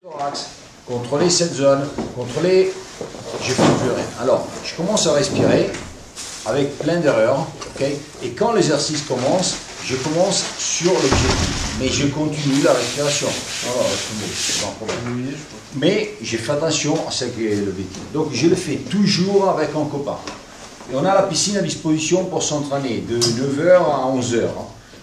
Thorax, contrôler cette zone, contrôler, je fais plus rien. Alors, je commence à respirer avec plein d'erreurs, ok? Et quand l'exercice commence, je commence sur l'objectif, mais je continue la respiration. Mais je fais attention à ce qui est l'objectif. Donc, je le fais toujours avec un copain. Et on a la piscine à disposition pour s'entraîner de 9h à 11h.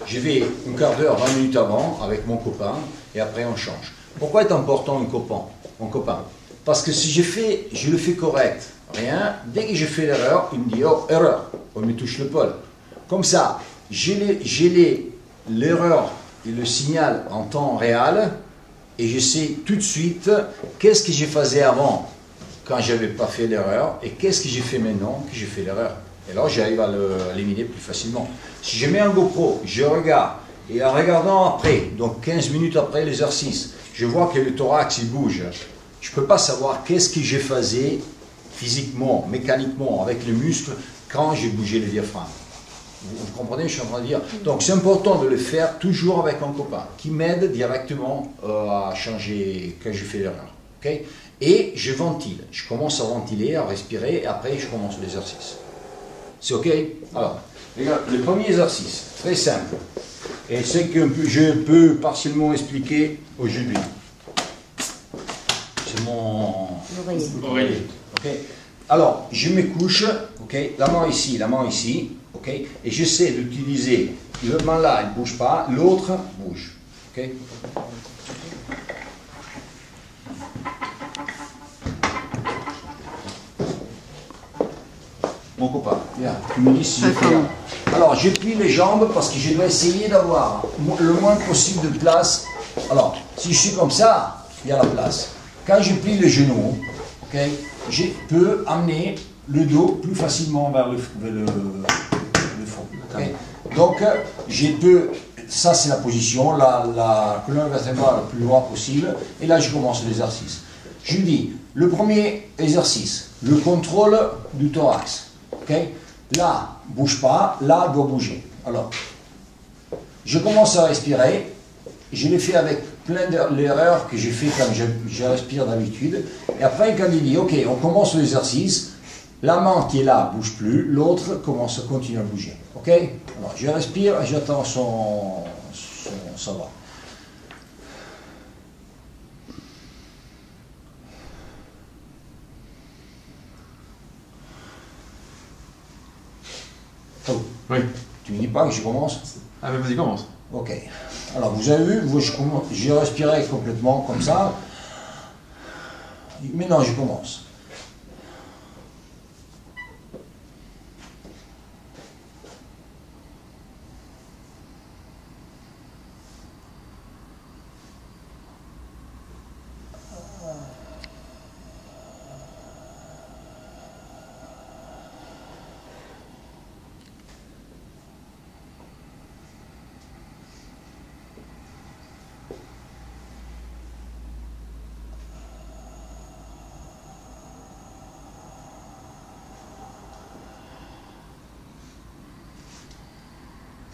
Je vais un quart d'heure, 20 minutes avant avec mon copain et après on change. Pourquoi est important un copain? Parce que si je le fais correct, rien, dès que je fais l'erreur, il me dit oh, erreur, on me touche le pôle. Comme ça, j'ai l'erreur et le signal en temps réel et je sais tout de suite qu'est-ce que j'ai faisais avant quand je n'avais pas fait l'erreur et qu'est-ce que j'ai fait maintenant que j'ai fait l'erreur. Et là, j'arrive à l'éliminer plus facilement. Si je mets un GoPro, je regarde, et en regardant après, donc 15 minutes après l'exercice, je vois que le thorax il bouge. Je ne peux pas savoir qu'est-ce que j'ai faisais physiquement, mécaniquement, avec les muscles, quand j'ai bougé le diaphragme. Vous comprenez ce que je suis en train de dire? Donc c'est important de le faire toujours avec un copain, qui m'aide directement à changer quand je fais l'erreur. Okay? Et je ventile. Je commence à ventiler, à respirer, et après je commence l'exercice. C'est ok? Alors, les gars, le premier exercice, très simple, et c'est que je peux partiellement expliquer aujourd'hui. C'est mon oreiller. Okay? Alors, je me couche, okay? La main ici, okay? Et j'essaie d'utiliser le main là, il ne bouge pas, l'autre bouge. Okay? Mon copain, viens, tu me dis si je fais bien. Alors, je plie les jambes parce que je dois essayer d'avoir le moins possible de place. Alors, si je suis comme ça, il y a la place. Quand je plie les genoux, okay, je peux amener le dos plus facilement vers le fond. Okay. Donc, je peux, ça c'est la position, la colonne vertébrale le plus loin possible. Et là, je commence l'exercice. Je dis, le premier exercice, le contrôle du thorax. Okay? Là, bouge pas, là, doit bouger. Alors, je commence à respirer. Je l'ai fait avec plein d'erreurs que j'ai fait quand je respire d'habitude. Et après, quand il dit, ok, on commence l'exercice, la main qui est là ne bouge plus, l'autre continue à bouger. Ok? Alors, je respire et j'attends ça va. Oh. Oui. Tu ne dis pas que je commence? Ah mais vas-y, commence. Ok. Alors vous avez vu, j'ai respiré complètement comme ça. Maintenant je commence.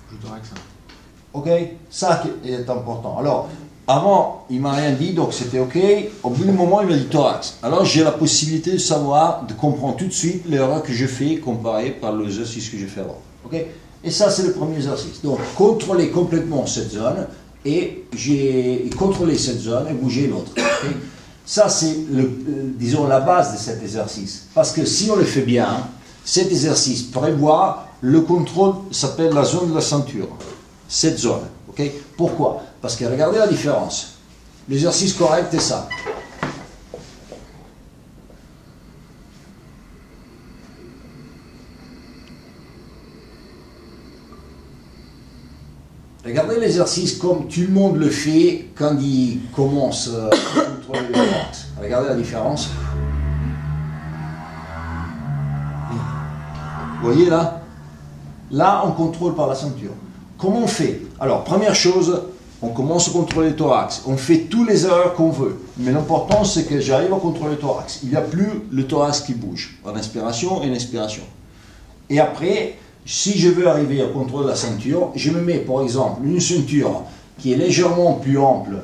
Le thorax. Ok, ça est important. Alors, avant, il m'a rien dit, donc c'était ok. Au bout du moment, il m'a dit thorax. Alors, j'ai la possibilité de savoir, de comprendre tout de suite l'erreur que je fais comparée par l'exercice que je fais avant. Ok. Et ça, c'est le premier exercice. Donc, contrôler complètement cette zone et contrôler cette zone et bouger l'autre. Okay. Ça, c'est, disons, la base de cet exercice. Parce que si on le fait bien, cet exercice prévoit le contrôle, s'appelle la zone de la ceinture. Cette zone. Okay. Pourquoi? Parce que regardez la différence. L'exercice correct est ça. Regardez l'exercice comme tout le monde le fait quand il commence à contrôler le thorax. Regardez la différence. Vous voyez là? Là, on contrôle par la ceinture. Comment on fait? Alors, première chose, on commence à contrôler le thorax. On fait toutes les erreurs qu'on veut. Mais l'important, c'est que j'arrive à contrôler le thorax. Il n'y a plus le thorax qui bouge. En inspiration et en expiration. Et après, si je veux arriver à contrôler la ceinture, je me mets, par exemple, une ceinture qui est légèrement plus ample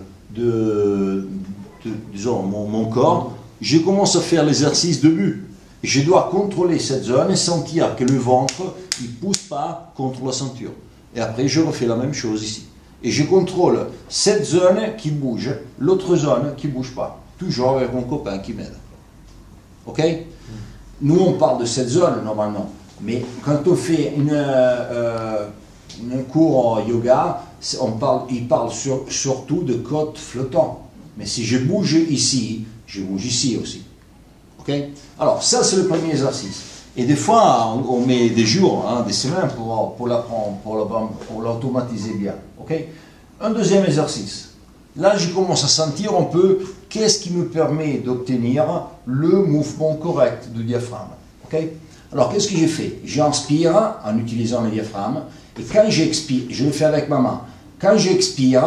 disons, mon corps, je commence à faire l'exercice debout. Je dois contrôler cette zone et sentir que le ventre ne pousse pas contre la ceinture. Et après, je refais la même chose ici. Et je contrôle cette zone qui bouge, l'autre zone qui ne bouge pas. Toujours avec mon copain qui m'aide. Ok? Nous, on parle de cette zone normalement. Mais quand on fait un cours yoga, il parle surtout de côte flottant. Mais si je bouge ici, je bouge ici aussi. Okay? Alors, ça, c'est le premier exercice. Et des fois, on met des jours, des semaines pour l'apprendre, pour l'automatiser bien. Okay? Un deuxième exercice. Là, je commence à sentir un peu qu'est-ce qui me permet d'obtenir le mouvement correct du diaphragme. Okay? Alors, qu'est-ce que j'ai fait? J'inspire en utilisant le diaphragme. Et quand j'expire, je le fais avec ma main. Quand j'expire,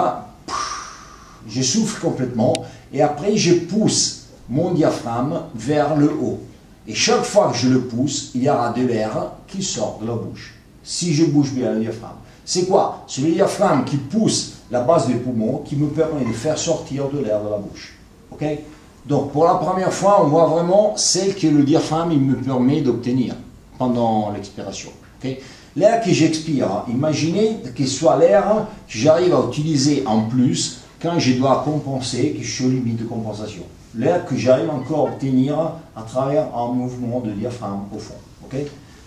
je souffle complètement. Et après, je pousse mon diaphragme vers le haut. Et chaque fois que je le pousse, il y aura de l'air qui sort de la bouche. Si je bouge bien le diaphragme. C'est quoi? C'est le diaphragme qui pousse la base des poumons qui me permet de faire sortir de l'air de la bouche. Okay? Donc pour la première fois, on voit vraiment celle que le diaphragme il me permet d'obtenir pendant l'expiration. Okay? L'air que j'expire, imaginez qu'il soit l'air que j'arrive à utiliser en plus quand je dois compenser, que je suis aux limites de compensation. L'air que j'arrive encore à obtenir à travers un mouvement de diaphragme au fond. Okay?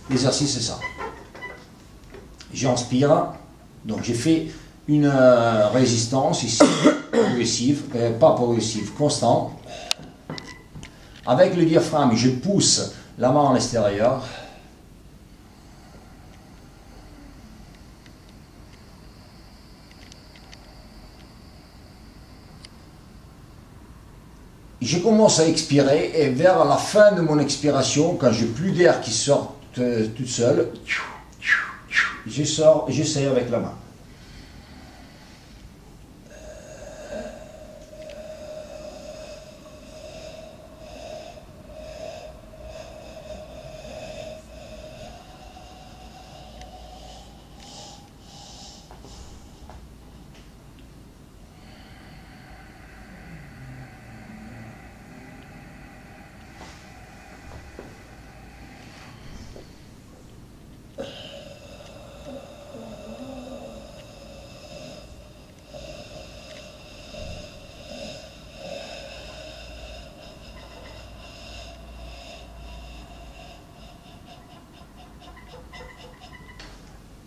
L'exercice c'est ça. J'inspire, donc j'ai fait une résistance ici, progressive, pas progressive, constante. Avec le diaphragme, je pousse la main à l'extérieur. Je commence à expirer et vers la fin de mon expiration, quand j'ai plus d'air qui sort toute seule, je sors et j'essaie avec la main.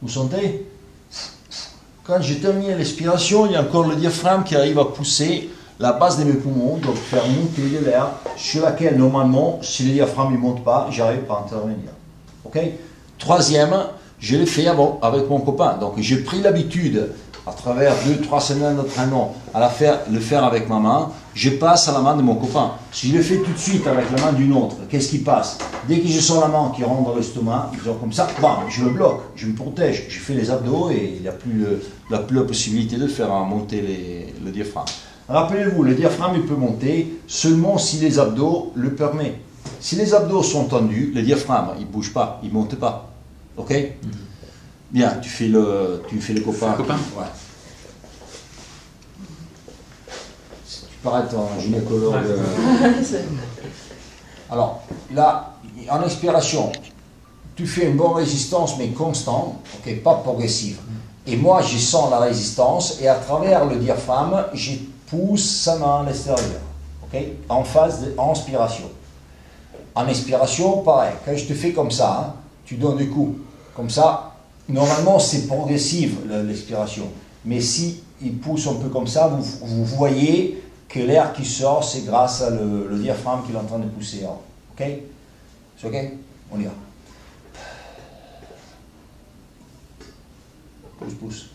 Vous sentez? Quand j'ai terminé l'expiration, il y a encore le diaphragme qui arrive à pousser la base de mes poumons, donc faire monter de l'air sur laquelle normalement, si le diaphragme ne monte pas, j'arrive pas à intervenir. Ok? Troisième, je l'ai fait avant avec mon copain. Donc j'ai pris l'habitude, à travers 2-3 semaines d'entraînement, à le faire avec ma main. Je passe à la main de mon copain. Si je le fais tout de suite avec la main d'une autre, qu'est-ce qui passe? Dès que je sens la main qui rentre dans l'estomac, disons comme ça, bam, je le bloque, je me protège, je fais les abdos et il n'y a plus la possibilité de faire monter le diaphragme. Rappelez-vous, le diaphragme il peut monter seulement si les abdos le permettent. Si les abdos sont tendus, le diaphragme il ne bouge pas, il ne monte pas. Ok? Bien, tu fais le copain. Ouais. Tu parais être un gynécologue. Alors, là, en expiration, tu fais une bonne résistance, mais constante, okay, pas progressive. Et moi, je sens la résistance, et à travers le diaphragme, je pousse sa main à l'extérieur, okay, en phase d'inspiration. En expiration, pareil, quand je te fais comme ça, hein, tu donnes du coup, comme ça, normalement, c'est progressive l'expiration. Mais si il pousse un peu comme ça, vous voyez que l'air qui sort, c'est grâce à le diaphragme qu'il est en train de pousser. Hein. Ok? C'est ok? On y va. Pousse, pousse.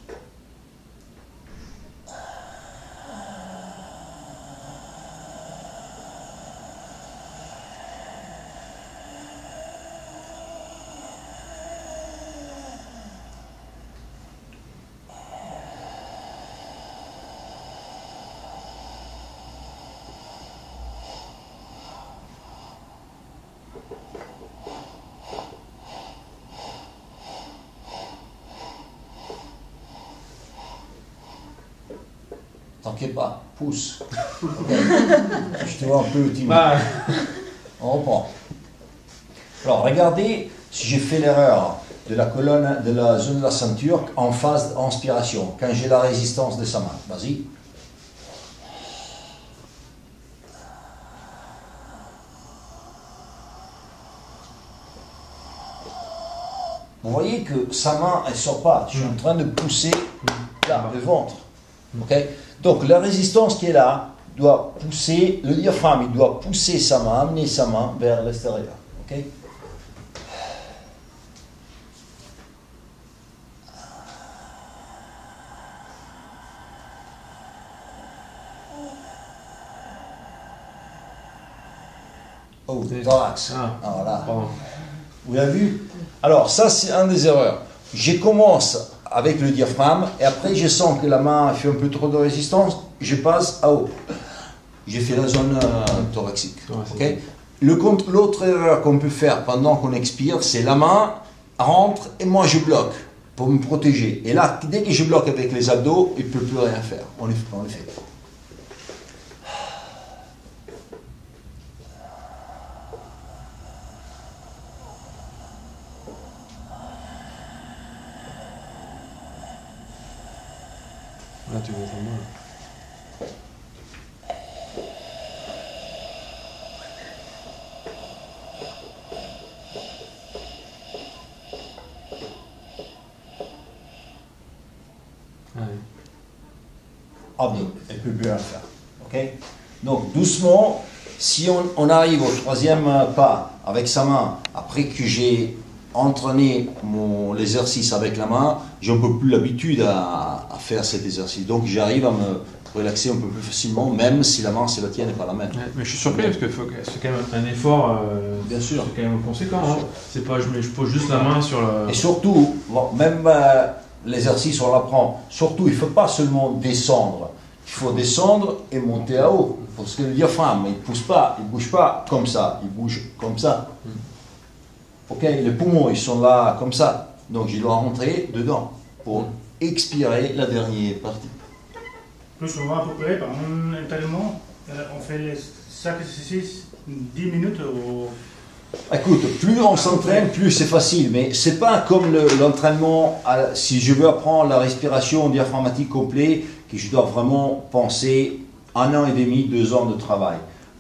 t'inquiète pas, pousse. Okay. Je te vois un peu timide. Bah. On reprend. Alors, regardez si j'ai fait l'erreur de la colonne, de la zone de la ceinture en phase d'inspiration, quand j'ai la résistance de sa main. Vas-y. Vous voyez que sa main, elle ne sort pas. Je suis en train de pousser là, le ventre. Okay. Donc, la résistance qui est là doit pousser, le diaphragme, il doit pousser sa main, amener sa main vers l'extérieur. Okay. Oh, thorax. Ah, voilà. Vous avez vu? Alors, ça, c'est un des erreurs. Je commence avec le diaphragme et après, je sens que la main fait un peu trop de résistance, je passe à haut. J'ai fait la zone thoracique. Okay? L'autre erreur qu'on peut faire pendant qu'on expire, c'est la main rentre et moi je bloque pour me protéger. Et là, dès que je bloque avec les abdos, il ne peut plus rien faire. On le fait. Là, tu vois ça mal. Ah bien, elle ne peut plus rien faire. Okay. Donc doucement, si on arrive au troisième pas avec sa main, après que j'ai entraîné l'exercice avec la main, j'ai un peu plus l'habitude à faire cet exercice. Donc j'arrive à me relaxer un peu plus facilement, même si la main, c'est la tienne et pas la mienne. Ouais, mais je suis surpris parce que c'est quand même un effort bien sûr. C'est quand même conséquent. Hein. C'est pas je pose juste la main sur le... Et surtout, bon, même l'exercice, on l'apprend, surtout, il ne faut pas seulement descendre. Il faut descendre et monter à haut. Parce que le diaphragme, il ne pousse pas, il ne bouge pas comme ça, il bouge comme ça. Ok, les poumons, ils sont là comme ça. Donc, je dois rentrer dedans pour expirer la dernière partie. Plus souvent à peu près, par un entraînement, on fait chaque exercice 10 minutes au... Écoute, plus on s'entraîne, plus c'est facile, mais c'est pas comme l'entraînement, si je veux apprendre la respiration diaphragmatique complète, que je dois vraiment penser 1 an et demi, 2 ans de travail.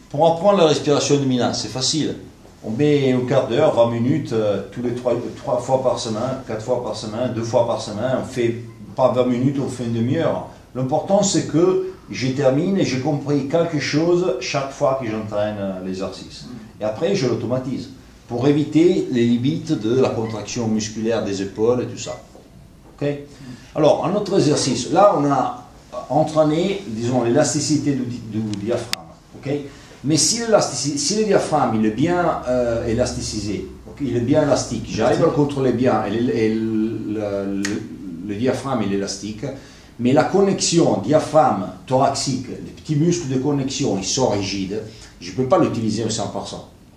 Pour apprendre la respiration abdominale, c'est facile. On met un quart d'heure, 20 minutes, tous les 3 fois par semaine, 4 fois par semaine, 2 fois par semaine. On fait pas 20 minutes, on fait une demi-heure. L'important, c'est que je termine et j'ai compris quelque chose chaque fois que j'entraîne l'exercice. Et après, je l'automatise pour éviter les limites de la contraction musculaire des épaules et tout ça. Okay. Alors, un autre exercice. Là, on a entraîné, disons, l'élasticité du diaphragme. Okay. Mais si le diaphragme il est bien élasticisé, okay, il est bien élastique, j'arrive à le contrôler bien et le diaphragme il est élastique, mais la connexion diaphragme thoracique, les petits muscles de connexion, ils sont rigides, je ne peux pas l'utiliser au 100%.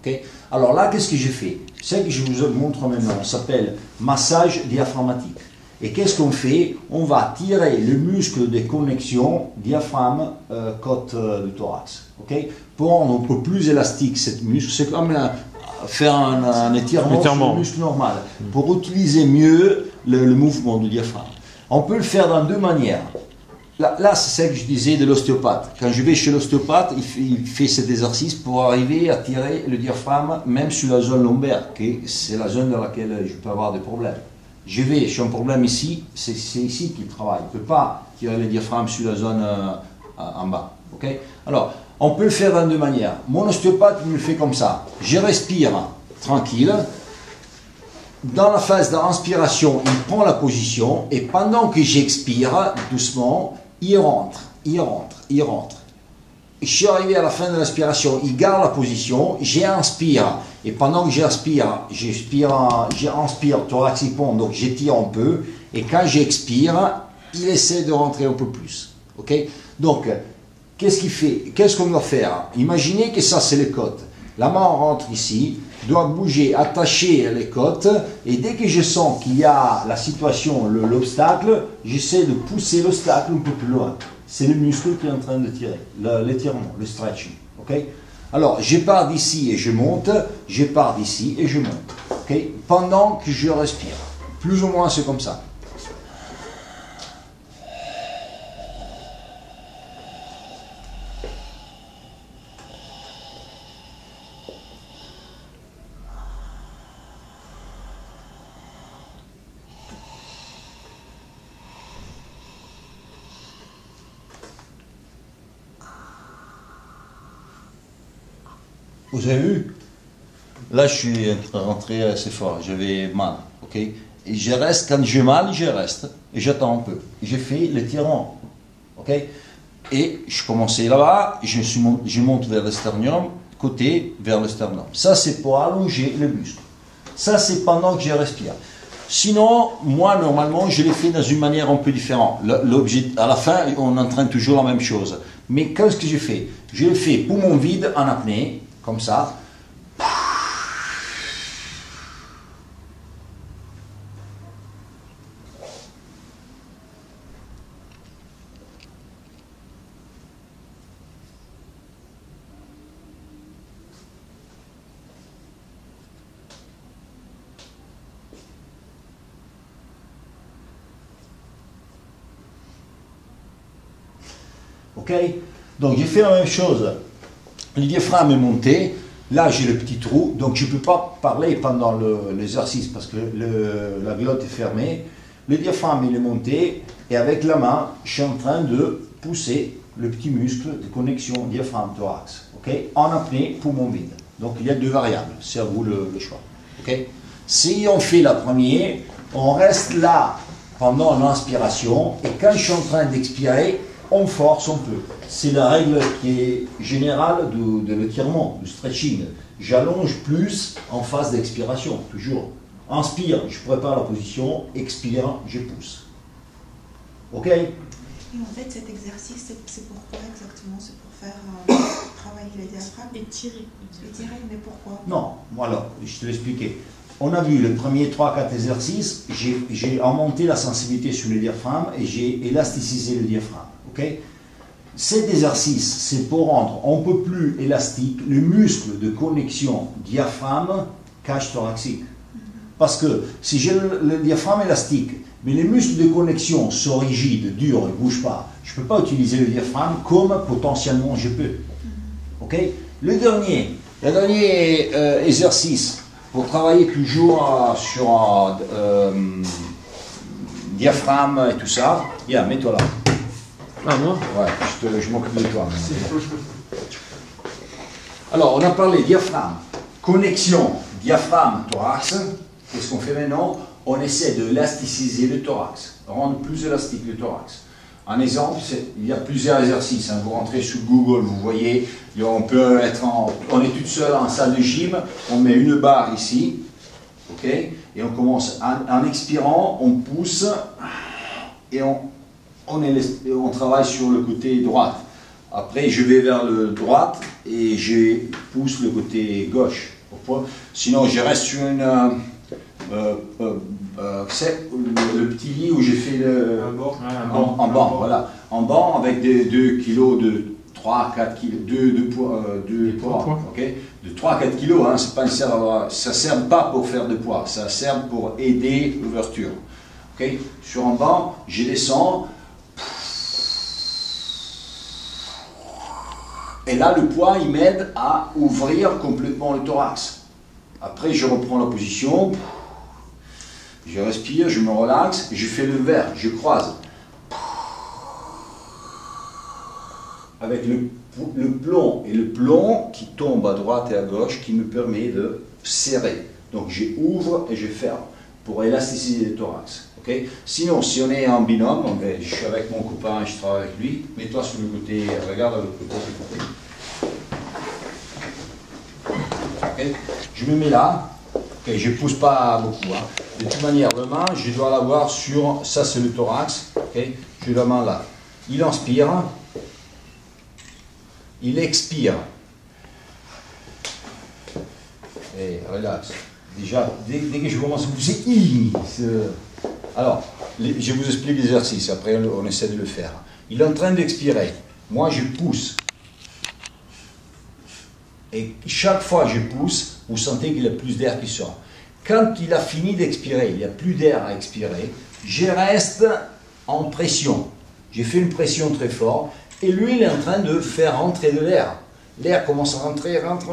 Okay. Alors là, qu'est-ce que j'ai fait? Ce que je vous montre maintenant, ça s'appelle massage diaphragmatique. Et qu'est-ce qu'on fait? On va tirer le muscle de connexion diaphragme côte du thorax. Okay? Pour rendre un peu plus élastique cette muscle, c'est comme faire un étirement sur le muscle normal, pour utiliser mieux le mouvement du diaphragme. On peut le faire dans 2 manières. Là c'est ce que je disais de l'ostéopathe. Quand je vais chez l'ostéopathe, il fait cet exercice pour arriver à tirer le diaphragme, même sur la zone lombaire, que c'est la zone dans laquelle je peux avoir des problèmes. J'ai un problème ici, c'est ici qu'il travaille. Il ne peut pas tirer le diaphragme sur la zone en bas. Okay? Alors, on peut le faire dans 2 manières. Mon ostéopathe me le fait comme ça. Je respire tranquille. Dans la phase d'inspiration, il prend la position et pendant que j'expire doucement, il rentre. Je suis arrivé à la fin de l'inspiration, il garde la position, j'inspire. Et pendant que j'inspire thoraciquement, donc j'étire un peu. Et quand j'expire, il essaie de rentrer un peu plus. Okay? Donc, qu'est-ce qu'il fait? Qu'est-ce qu'on doit faire? Imaginez que ça, c'est les côtes. La main rentre ici, doit bouger, attacher les côtes. Et dès que je sens qu'il y a la situation, l'obstacle, j'essaie de pousser l'obstacle un peu plus loin. c'est le muscle qui est en train de tirer, l'étirement, le stretching. Okay? Alors, je pars d'ici et je monte, je pars d'ici et je monte. Okay? Pendant que je respire. Plus ou moins, c'est comme ça. Vous avez vu? Là, je suis rentré assez fort, j'avais mal, ok? Et je reste, quand j'ai mal, je reste, et j'attends un peu. J'ai fait l'étirement, ok? Et je commençais là-bas, je monte vers le sternum, côté vers le sternum. Ça, c'est pour allonger le muscle. Ça, c'est pendant que je respire. Sinon, moi, normalement, je l'ai fait dans une manière un peu différente. À la fin, on entraîne toujours la même chose. Mais qu'est-ce que j'ai fait? Je l'ai fait poumon vide en apnée, comme ça. Ok? Donc j'ai fait la même chose. Le diaphragme est monté. Là, j'ai le petit trou, donc je ne peux pas parler pendant l'exercice parce que la glotte est fermée. Le diaphragme, il est monté et avec la main, je suis en train de pousser le petit muscle de connexion diaphragme-thorax. Okay? En apnée, poumon vide. Donc, il y a deux variables. C'est à vous le choix. Okay? Si on fait la première, on reste là pendant l'inspiration et quand je suis en train d'expirer, on force un peu. C'est la règle qui est générale de l'étirement, du stretching. J'allonge plus en phase d'expiration, toujours. Inspire, je prépare la position, expire, je pousse. Ok? Et en fait, cet exercice, c'est pourquoi exactement? C'est pour faire travailler le diaphragme et tirer. Mais pourquoi? Non, voilà, je te l'expliquais. On a vu les premiers 3-4 exercices, j'ai augmenté la sensibilité sur le diaphragme et j'ai élasticité le diaphragme. Okay? Cet exercice, c'est pour rendre un peu plus élastique le muscle de connexion diaphragme-cage thoracique. Parce que si j'ai le diaphragme élastique, mais les muscles de connexion sont rigides, durs, ils ne bougent pas, je ne peux pas utiliser le diaphragme comme potentiellement je peux. Okay? Le dernier exercice, pour travailler toujours sur un diaphragme et tout ça, viens, mets-toi là. Ah, moi? Ouais, je m'occupe de toi. Alors, on a parlé diaphragme, connexion diaphragme-thorax. Qu'est-ce qu'on fait maintenant? On essaie de élasticiser le thorax, rendre plus élastique le thorax. Un exemple, il y a plusieurs exercices. Vous rentrez sur Google, vous voyez, on peut être on est tout seul en salle de gym, on met une barre ici, ok, et on commence en expirant, on pousse et on travaille sur le côté droit. Après, je vais vers le droit et je pousse le côté gauche. Sinon, je reste sur une... le petit lit où j'ai fait en banc, voilà. En banc avec 2 kilos de 3-4 kilos, de poids, ok, de 3-4 kilos, hein, c'est pas ça ne sert pas pour faire de poids, ça sert pour aider l'ouverture. Ok, sur un banc, je descends. Et là, le poids, il m'aide à ouvrir complètement le thorax. Après, je reprends la position. Je respire, je me relaxe, je fais le verre, je croise. Avec le plomb, et le plomb qui tombe à droite et à gauche qui me permet de serrer. Donc je ouvre et je ferme pour élasticiser le thorax. Okay? Sinon, si on est en binôme, je suis avec mon copain, je travaille avec lui, mets-toi sur le côté, regarde à l'autre côté. Okay? Je me mets là. Okay, je ne pousse pas beaucoup. Hein. De toute manière, la main, je dois l'avoir sur... Ça, c'est le thorax. Okay? Je la main là. Il inspire. Il expire. Et relax. Déjà, dès que je commence à pousser... Alors, je vous explique l'exercice. Après, on essaie de le faire. Il est en train d'expirer. Moi, je pousse. Et chaque fois que je pousse, vous sentez qu'il y a plus d'air qui sort. Quand il a fini d'expirer, il n'y a plus d'air à expirer, je reste en pression. J'ai fait une pression très forte et lui, il est en train de faire rentrer de l'air. L'air commence à rentrer, rentre.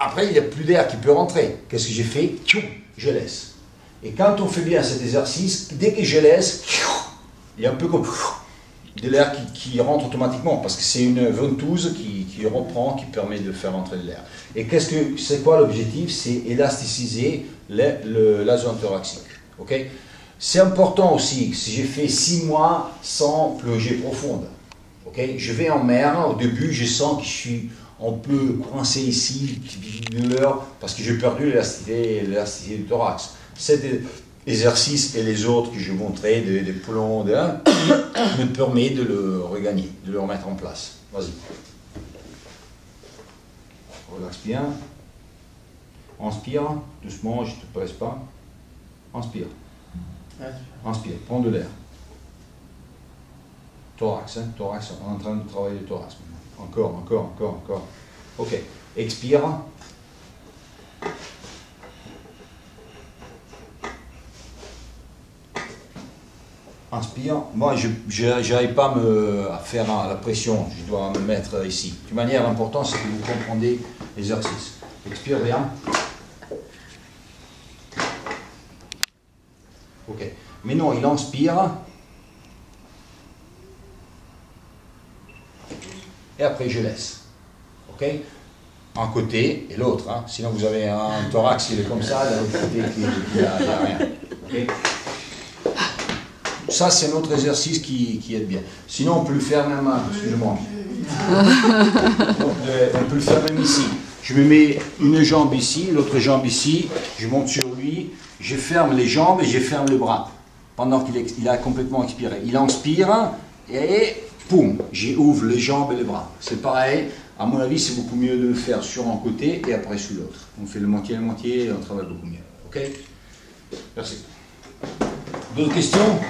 Après, il n'y a plus d'air qui peut rentrer. Qu'est-ce que j'ai fait? Je laisse. Et quand on fait bien cet exercice, dès que je laisse, il y a un peu comme de l'air qui rentre automatiquement parce que c'est une ventouse qui reprend, qui permet de faire rentrer de l'air. Et c'est quoi l'objectif? C'est élasticiser la zone thoracique. Okay? C'est important aussi, si j'ai fait 6 mois sans plongée profonde, okay? Je vais en mer, au début je sens que je suis un peu coincé ici, une douleur, parce que j'ai perdu l'élasticité du thorax. Cet exercice et les autres que je montrais, des plombs, me permet de le regagner, de le remettre en place. Vas-y. Relaxe bien. Inspire, doucement, je ne te presse pas. Inspire. Inspire, prends de l'air. Thorax, thorax, on est en train de travailler le thorax maintenant. Encore. Ok, expire. Inspire. Moi, je n'arrive pas à faire la pression, je dois me mettre ici. De manière importante, c'est que vous comprendrez l'exercice. Expire bien. Ok. Maintenant, il inspire. Et après, je laisse. Ok. Un côté et l'autre. Hein. Sinon, vous avez un thorax, il est comme ça, de l'autre côté, il n'y a rien. Okay. Ça, c'est notre exercice qui aide bien. Sinon, on peut le faire même, excusez-moi. On peut le faire même ici. Je me mets une jambe ici, l'autre jambe ici, je monte sur lui, je ferme les jambes et je ferme les bras pendant qu'il a complètement expiré. Il inspire et poum, j'ouvre les jambes et les bras. C'est pareil, à mon avis, c'est beaucoup mieux de le faire sur un côté et après sur l'autre. On fait le moitié et on travaille beaucoup mieux. Ok? Merci. D'autres questions?